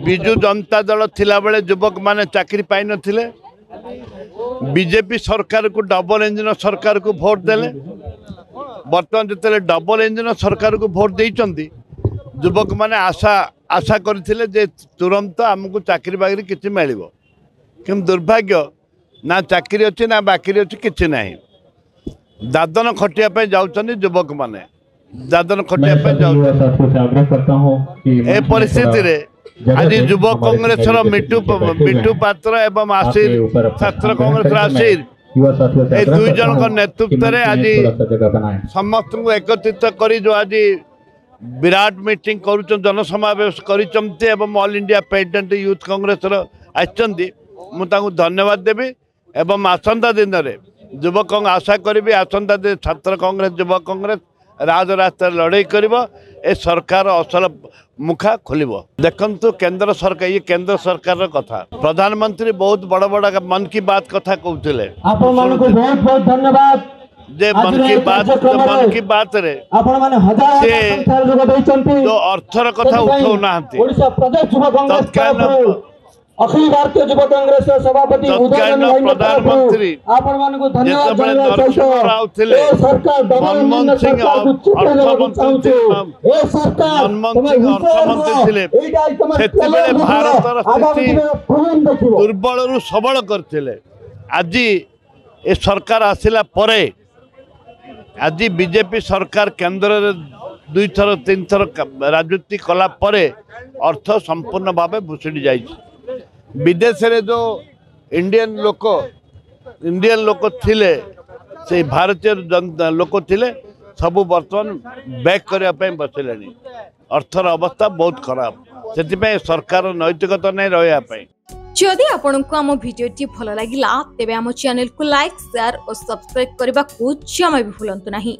विजु जनता दल थिला बेले युवक माने चाकरी पाई नथिले बीजेपी सरकार को डबल इंजन सरकार को भोट देले बर्तमान जिते डबल इंजन सरकार को भोट देइचंदी युवक माने आशा करथिले जे तुरंत हमको चाकरी बाकरी किछि मिलिबो किम दुर्भाग्य ना चाकरी अच्छी ना बाकरी अच्छी किछि नाही दादन खटिया पे जाउछंदी युवक माने दादन खटिया पे जाउछंदी ए परिस्थिति रे आज युव कांग्रेस मिट्टू पात्र एवं आशीर छात्र कांग्रेस आशीर ए दुई जन नेतृत्व में आज समस्त को एकत्रित करी जो आज विराट मीटिंग कर जनसमावेश कर all India president youth Congress आछंती मु धन्यवाद देवी एवं आसंता दिन में युवक आशा करी आसंता दिन छात्र कांग्रेस युवक कांग्रेस राजरास्ता लड़ाई कर सरकार असल मुखा खोल देखु केंद्र सरकार ये केंद्र सरकार कथा प्रधानमंत्री बहुत बड़ बड़ मन की बात कथा कहते जे मन की बात रे जो अर्थर कथा उठाऊ ना अखिल भारतीय युव कांग्रेस सभापति प्रधानमंत्री मनमोहन सिंह भारत दुर्बल सबल करते आज ये सरकार आसिला परे आज बीजेपी सरकार केंद्र दुई थर तीन थर राजनीति कला परे अर्थ संपूर्ण भाव भूषुड़ी जाए विदेश रे जो इंडियन लोक थिले से भारतीय लोक थिले सबू बर्तमान बैक करने बसले अर्थर अवस्था बहुत खराब से सरकार नैतिकता नहीं रहा जदि आपण को आम भिडी भल लगा तेब आम चैनल को लाइक शेयर और सब्सक्राइब करने को जमा भी भूलु नहीं।